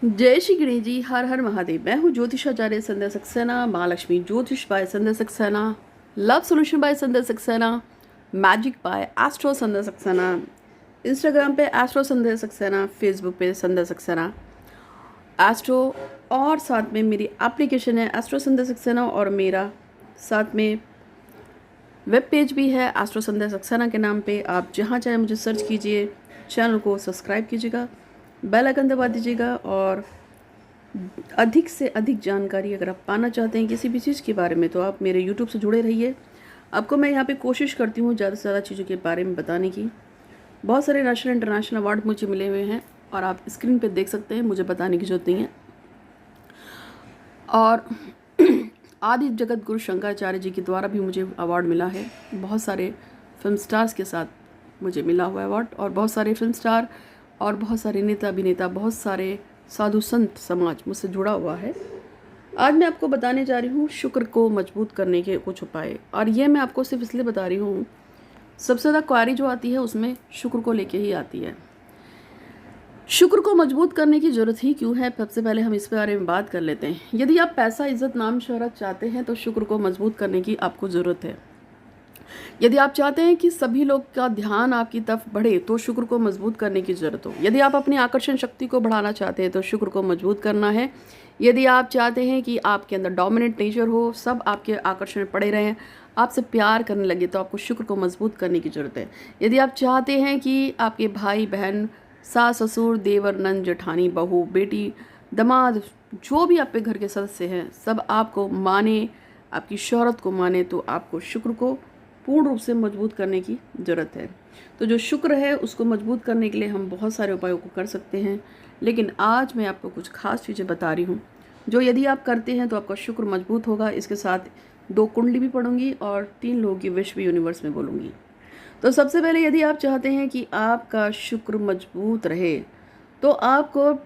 जय श्री गणेश जी। हर हर महादेव। मैं हूँ ज्योतिषाचार्य संध्या Saxena, Mahalakshmi Jyotish by Sandhya Saxena, love solution by Sandhya Saxena, magic by astro Sandhya Saxena, Instagram पे एस्ट्रो संध्या सक्सेना, फेसबुक पे संध्या सक्सेना एस्ट्रो, और साथ में मेरी एप्लीकेशन है एस्ट्रो संध्या सक्सेना, और मेरा साथ में वेब पेज भी है एस्ट्रो संध्या सक्सेना के नाम पे। आप जहाँ चाहे मुझे सर्च कीजिए, चैनल को सब्सक्राइब कीजिएगा, बेल आइकन दबा दीजिएगा, और अधिक से अधिक जानकारी अगर आप पाना चाहते हैं किसी भी चीज़ के बारे में तो आप मेरे YouTube से जुड़े रहिए। आपको मैं यहाँ पे कोशिश करती हूँ ज़्यादा से ज़्यादा चीज़ों के बारे में बताने की। बहुत सारे नेशनल इंटरनेशनल अवार्ड मुझे मिले हुए हैं और आप स्क्रीन पे देख सकते हैं, मुझे बताने की जरूरत नहीं है। और आदि जगत गुरु शंकराचार्य जी के द्वारा भी मुझे अवार्ड मिला है। बहुत सारे फिल्म स्टार्स के साथ मुझे मिला हुआ अवार्ड, और बहुत सारे फिल्म स्टार और बहुत सारे नेता अभिनेता, बहुत सारे साधु संत समाज मुझसे जुड़ा हुआ है। आज मैं आपको बताने जा रही हूँ शुक्र को मजबूत करने के कुछ उपाय, और ये मैं आपको सिर्फ इसलिए बता रही हूँ, सबसे ज़्यादा क्वारी जो आती है उसमें शुक्र को लेके ही आती है। शुक्र को मजबूत करने की ज़रूरत ही क्यों है, सबसे पहले हम इस बारे में बात कर लेते हैं। यदि आप पैसा, इज्जत, नाम, शोहरत चाहते हैं तो शुक्र को मजबूत करने की आपको ज़रूरत है। यदि आप चाहते हैं कि सभी लोग का ध्यान आपकी तरफ बढ़े तो शुक्र को मजबूत करने की ज़रूरत हो। यदि आप अपनी आकर्षण शक्ति को बढ़ाना चाहते हैं तो शुक्र को मजबूत करना है। यदि आप चाहते हैं कि आपके अंदर डोमिनेंट नेचर हो, सब आपके आकर्षण में पड़े रहें, आपसे प्यार करने लगे, तो आपको शुक्र को मजबूत करने की ज़रूरत है। यदि आप चाहते हैं कि आपके भाई बहन, सास ससुर, देवर, नंद, जेठानी, बहू, बेटी, दामाद, जो भी आपके घर के सदस्य हैं, सब आपको माने, आपकी शोहरत को माने, तो आपको शुक्र को पूर्ण रूप से मजबूत करने की ज़रूरत है। तो जो शुक्र है उसको मजबूत करने के लिए हम बहुत सारे उपायों को कर सकते हैं, लेकिन आज मैं आपको कुछ खास चीज़ें बता रही हूँ जो यदि आप करते हैं तो आपका शुक्र मजबूत होगा। इसके साथ 2 कुंडली भी पढ़ूंगी और 3 लोगों की विश भी यूनिवर्स में बोलूँगी। तो सबसे पहले, यदि आप चाहते हैं कि आपका शुक्र मजबूत रहे तो आपको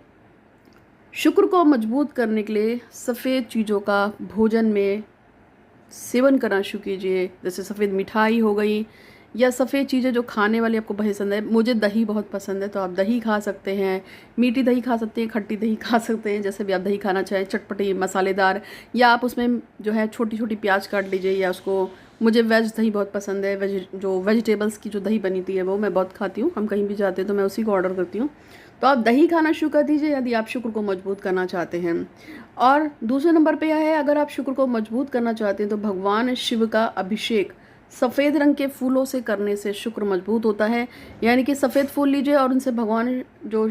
शुक्र को मजबूत करने के लिए सफ़ेद चीज़ों का भोजन में सेवन करना शुरू कीजिए। जैसे सफ़ेद मिठाई हो गई, या सफ़ेद चीज़ें जो खाने वाली आपको पसंद है। मुझे दही बहुत पसंद है तो आप दही खा सकते हैं, मीठी दही खा सकते हैं, खट्टी दही खा सकते हैं, जैसे भी आप दही खाना चाहें, चटपटी, मसालेदार, या आप उसमें जो है छोटी छोटी प्याज काट लीजिए, या उसको, मुझे वेज दही बहुत पसंद है, जो वेजिटेबल्स की जो दही बनती है वो मैं बहुत खाती हूँ। हम कहीं भी जाते हैं तो मैं उसी को ऑर्डर करती हूँ। तो आप दही खाना शुरू कर दीजिए यदि आप शुक्र को मजबूत करना चाहते हैं। और दूसरे नंबर पे यह है, अगर आप शुक्र को मजबूत करना चाहते हैं तो भगवान शिव का अभिषेक सफ़ेद रंग के फूलों से करने से शुक्र मजबूत होता है। यानी कि सफ़ेद फूल लीजिए और उनसे भगवान जो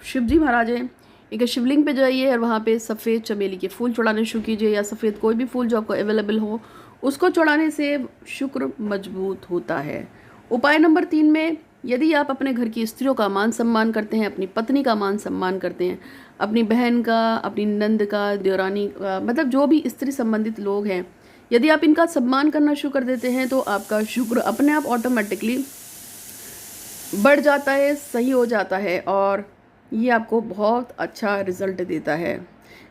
शिव जी महाराज हैं, एक शिवलिंग पे जाइए और वहाँ पे सफ़ेद चमेली के फूल चढ़ाने शुरू कीजिए, या सफ़ेद कोई भी फूल जो आपको अवेलेबल हो उसको चढ़ाने से शुक्र मजबूत होता है। उपाय नंबर 3 में, यदि आप अपने घर की स्त्रियों का मान सम्मान करते हैं, अपनी पत्नी का मान सम्मान करते हैं, अपनी बहन का, अपनी नंद का, देवरानी का, मतलब जो भी स्त्री संबंधित लोग हैं, यदि आप इनका सम्मान करना शुरू कर देते हैं तो आपका शुक्र अपने आप ऑटोमेटिकली बढ़ जाता है, सही हो जाता है, और ये आपको बहुत अच्छा रिजल्ट देता है।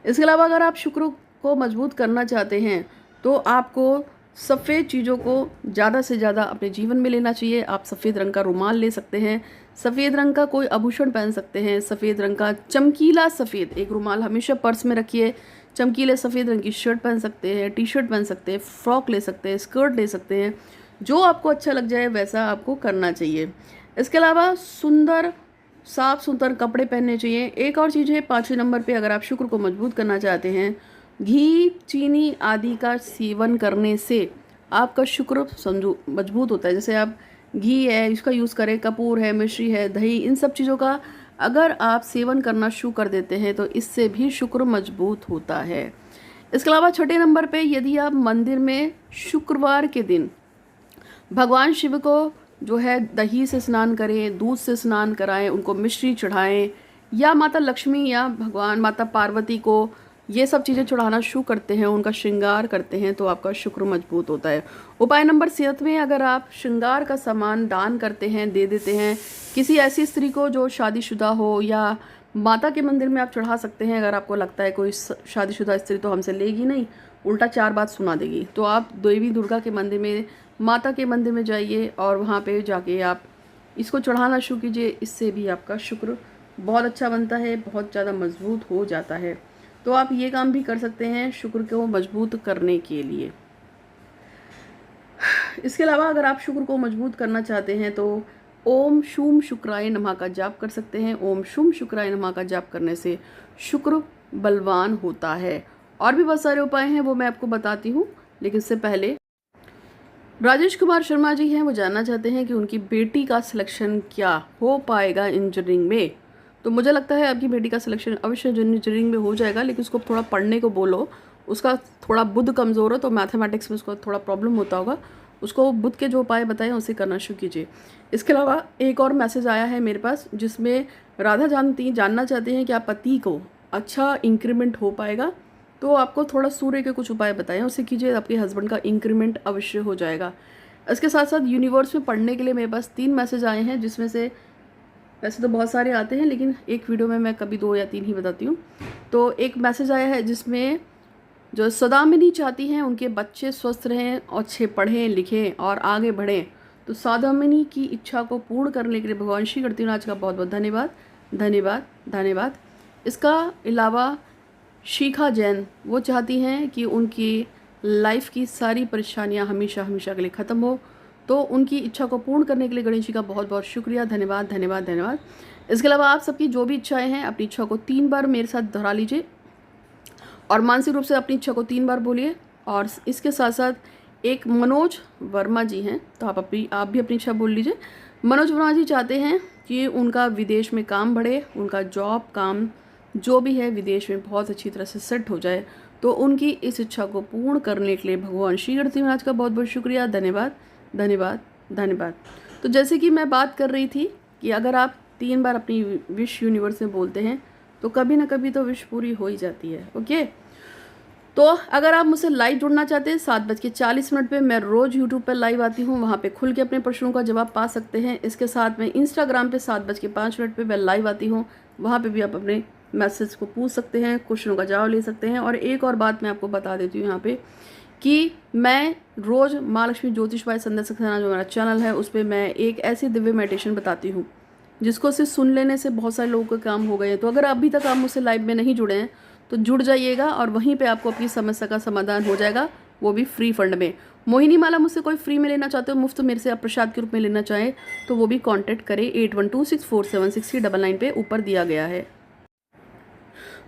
इसके अलावा अगर आप शुक्र को मजबूत करना चाहते हैं तो आपको सफ़ेद चीज़ों को ज़्यादा से ज़्यादा अपने जीवन में लेना चाहिए। आप सफ़ेद रंग का रुमाल ले सकते हैं, सफ़ेद रंग का कोई आभूषण पहन सकते हैं, सफ़ेद रंग का चमकीला सफ़ेद एक रुमाल हमेशा पर्स में रखिए। चमकीले सफ़ेद रंग की शर्ट पहन सकते हैं, टी शर्ट पहन सकते हैं, फ्रॉक ले सकते हैं, स्कर्ट ले सकते हैं, जो आपको अच्छा लग जाए वैसा आपको करना चाहिए। इसके अलावा सुंदर, साफ सुथरे कपड़े पहनने चाहिए। एक और चीज़ है 5वें नंबर पे, अगर आप शुक्र को मजबूत करना चाहते हैं, घी, चीनी आदि का सेवन करने से आपका शुक्र मजबूत होता है। जैसे आप घी है इसका यूज़ करें, कपूर है, मिश्री है, दही, इन सब चीज़ों का अगर आप सेवन करना शुरू कर देते हैं तो इससे भी शुक्र मजबूत होता है। इसके अलावा 6ठे नंबर पे, यदि आप मंदिर में शुक्रवार के दिन भगवान शिव को जो है दही से स्नान करें, दूध से स्नान कराएं, उनको मिश्री चढ़ाएं, या माता लक्ष्मी या भगवान माता पार्वती को ये सब चीज़ें चढ़ाना शुरू करते हैं, उनका श्रृंगार करते हैं, तो आपका शुक्र मजबूत होता है। उपाय नंबर 7 में, अगर आप श्रृंगार का सामान दान करते हैं, दे देते हैं किसी ऐसी स्त्री को जो शादीशुदा हो, या माता के मंदिर में आप चढ़ा सकते हैं। अगर आपको लगता है कोई शादीशुदा स्त्री तो हमसे लेगी नहीं, उल्टा 4 बात सुना देगी, तो आप देवी दुर्गा के मंदिर में, माता के मंदिर में जाइए और वहाँ पे जाके आप इसको चढ़ाना शुरू कीजिए। इससे भी आपका शुक्र बहुत अच्छा बनता है, बहुत ज़्यादा मजबूत हो जाता है। तो आप ये काम भी कर सकते हैं शुक्र को मजबूत करने के लिए। इसके अलावा अगर आप शुक्र को मजबूत करना चाहते हैं तो ओम शूम शुक्राय नमः का जाप कर सकते हैं। ओम शूम शुक्राय नमः का जाप करने से शुक्र बलवान होता है। और भी बहुत सारे उपाय हैं, वो मैं आपको बताती हूँ, लेकिन इससे पहले राजेश कुमार शर्मा जी हैं, वो जानना चाहते हैं कि उनकी बेटी का सिलेक्शन क्या हो पाएगा इंजीनियरिंग में। तो मुझे लगता है आपकी बेटी का सिलेक्शन अवश्य इंजीनियरिंग में हो जाएगा, लेकिन उसको थोड़ा पढ़ने को बोलो। उसका थोड़ा बुद्ध कमज़ोर है, तो मैथमेटिक्स में उसको थोड़ा प्रॉब्लम होता होगा। उसको बुद्ध के जो उपाय बताए हैं उसे करना शुरू कीजिए। इसके अलावा एक और मैसेज आया है मेरे पास, जिसमें राधा जानना चाहते हैं कि आप पति को अच्छा इंक्रीमेंट हो पाएगा। तो आपको थोड़ा सूर्य के कुछ उपाय बताएं, उसे कीजिए, आपके हस्बैंड का इंक्रीमेंट अवश्य हो जाएगा। इसके साथ साथ यूनिवर्स में पढ़ने के लिए मेरे पास 3 मैसेज आए हैं, जिसमें से वैसे तो बहुत सारे आते हैं, लेकिन एक वीडियो में मैं कभी 2 या 3 ही बताती हूँ। तो एक मैसेज आया है जिसमें जो सौदामिनी चाहती हैं उनके बच्चे स्वस्थ रहें और अच्छे पढ़ें लिखें और आगे बढ़ें। तो सौदामिनी की इच्छा को पूर्ण करने के लिए भगवान श्री करती हूँ आज का बहुत बहुत धन्यवाद धन्यवाद धन्यवाद। इसका अलावा शिखा जैन, वो चाहती हैं कि उनकी लाइफ की सारी परेशानियां हमेशा हमेशा के लिए ख़त्म हो। तो उनकी इच्छा को पूर्ण करने के लिए गणेश जी का बहुत बहुत शुक्रिया, धन्यवाद धन्यवाद धन्यवाद। इसके अलावा आप सबकी जो भी इच्छाएं हैं, अपनी इच्छा को 3 बार मेरे साथ दोहरा लीजिए और मानसिक रूप से अपनी इच्छा को 3 बार बोलिए। और इसके साथ साथ एक मनोज वर्मा जी हैं, तो आप भी अपनी इच्छा बोल लीजिए। मनोज वर्मा जी चाहते हैं कि उनका विदेश में काम बढ़े, उनका जॉब काम जो भी है विदेश में बहुत अच्छी तरह से सेट हो जाए। तो उनकी इस इच्छा को पूर्ण करने के लिए भगवान श्री गणपति महाराज का बहुत बहुत शुक्रिया, धन्यवाद धन्यवाद धन्यवाद। तो जैसे कि मैं बात कर रही थी कि अगर आप 3 बार अपनी विश यूनिवर्स में बोलते हैं तो कभी ना कभी तो विश पूरी हो ही जाती है। ओके, तो अगर आप मुझसे लाइव जुड़ना चाहते हैं 7:40 पे मैं रोज़ यूट्यूब पर लाइव आती हूँ, वहाँ पे खुल के अपने प्रश्नों का जवाब पा सकते हैं। इसके साथ में इंस्टाग्राम पे 7:05 पे मैं लाइव आती हूँ, वहाँ पे भी आप अपने मैसेज को पूछ सकते हैं, क्वेश्चनों का जवाब ले सकते हैं। और एक और बात मैं आपको बता देती हूँ यहाँ पे कि मैं रोज़ माँ लक्ष्मी ज्योतिषवाय संध्या सक्सेना जो मेरा चैनल है उस पर मैं एक ऐसी दिव्य मेडिटेशन बताती हूँ जिसको सिर्फ सुन लेने से बहुत सारे लोगों के काम हो गए हैं। तो अगर अभी तक आप मुझसे लाइव में नहीं जुड़े हैं तो जुड़ जाइएगा और वहीं पे आपको अपनी समस्या का समाधान हो जाएगा, वो भी फ्री फंड में। मोहिनी माला मुझसे कोई फ्री में लेना चाहते हो, मुफ्त मेरे से आप प्रसाद के रूप में लेना चाहें तो वो भी कांटेक्ट करें 8126476099 पे, ऊपर दिया गया है।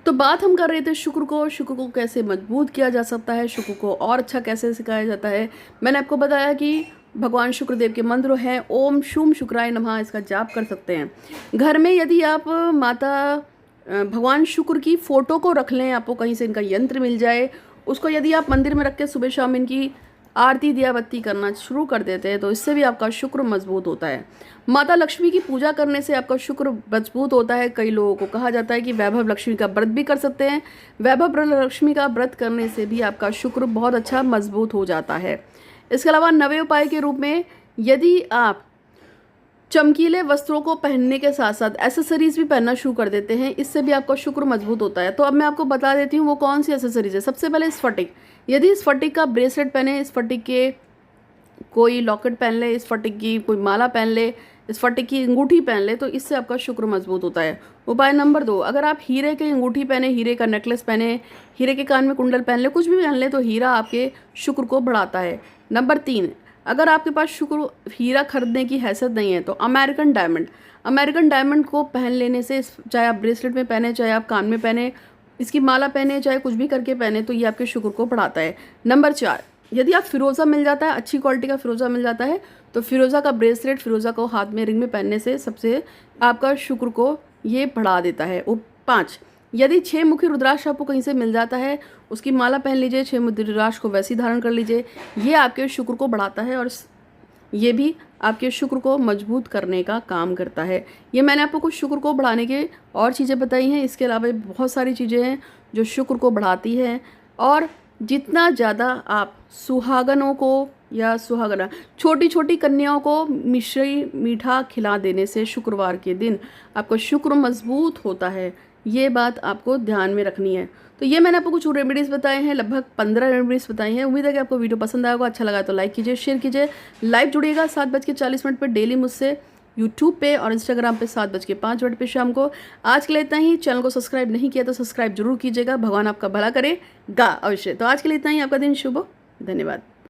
तो बात हम कर रहे थे शुक्र को कैसे मजबूत किया जा सकता है, शुक्र को और अच्छा कैसे सिखाया जाता है। मैंने आपको बताया कि भगवान शुक्रदेव के मंत्र हैं, ओम शूम शुक्राय नमः, इसका जाप कर सकते हैं। घर में यदि आप माता भगवान शुक्र की फ़ोटो को रख लें, आपको कहीं से इनका यंत्र मिल जाए, उसको यदि आप मंदिर में रख के सुबह शाम इनकी आरती दिया बत्ती करना शुरू कर देते हैं तो इससे भी आपका शुक्र मजबूत होता है। माता लक्ष्मी की पूजा करने से आपका शुक्र मजबूत होता है। कई लोगों को कहा जाता है कि वैभव लक्ष्मी का व्रत भी कर सकते हैं। वैभव लक्ष्मी का व्रत करने से भी आपका शुक्र बहुत अच्छा मजबूत हो जाता है। इसके अलावा नवे उपाय के रूप में यदि आप चमकीले वस्त्रों को पहनने के साथ साथ एसेसरीज भी पहनना शुरू कर देते हैं, इससे भी आपका शुक्र मजबूत होता है। तो अब मैं आपको बता देती हूँ वो कौन सी एसेसरीज है। सबसे पहले स्फटिक, यदि स्फटिक का ब्रेसलेट पहने, स्फटिक के कोई लॉकेट पहन ले, स्फटिक की कोई माला पहन ले, स्फटिक की अंगूठी पहन ले, तो इससे आपका शुक्र मजबूत होता है। उपाय नंबर 2, अगर आप हीरे की अंगूठी पहने, हीरे का नेकलेस पहने, हीरे के कान में कुंडल पहन ले, कुछ भी पहन ले, तो हीरा आपके शुक्र को बढ़ाता है। नंबर 3, अगर आपके पास शुक्र हीरा खरीदने की हैसियत नहीं है तो अमेरिकन डायमंड को पहन लेने से, चाहे आप ब्रेसलेट में पहने, चाहे आप कान में पहने, इसकी माला पहने, चाहे कुछ भी करके पहने, तो ये आपके शुक्र को बढ़ाता है। नंबर 4, यदि आप फिरोज़ा मिल जाता है, अच्छी क्वालिटी का फिरोज़ा मिल जाता है, तो फिरोज़ा का ब्रेसलेट, फिरोज़ा को हाथ में रिंग में पहनने से सबसे आपका शुक्र को ये बढ़ा देता है। 5, यदि 6 मुखी रुद्राक्ष आपको कहीं से मिल जाता है, उसकी माला पहन लीजिए, 6 मुखी रुद्राक्ष को वैसे ही धारण कर लीजिए, ये आपके शुक्र को बढ़ाता है और ये भी आपके शुक्र को मजबूत करने का काम करता है। ये मैंने आपको कुछ शुक्र को बढ़ाने के और चीज़ें बताई हैं। इसके अलावा बहुत सारी चीज़ें हैं जो शुक्र को बढ़ाती हैं। और जितना ज़्यादा आप सुहागनों को या सुहागना छोटी छोटी कन्याओं को मिश्री मीठा खिला देने से शुक्रवार के दिन आपका शुक्र मजबूत होता है, ये बात आपको ध्यान में रखनी है। तो ये मैंने आपको कुछ रेमेडीज़ बताए हैं, लगभग 15 रेमेडीज़ बताई हैं। उम्मीद है कि आपको वीडियो पसंद आएगा। अच्छा लगा तो लाइक कीजिए, शेयर कीजिए, लाइव जुड़िएगा 7:40 पे डेली मुझसे। यूट्यूब पे और इंस्टाग्राम पे 7:05 पे शाम को। आज के लिए इतना ही। चैनल को सब्सक्राइब नहीं किया तो सब्सक्राइब जरूर कीजिएगा। भगवान आपका भला करेगा अवश्य। तो आज के लिए इतना ही। आपका दिन शुभ हो। धन्यवाद।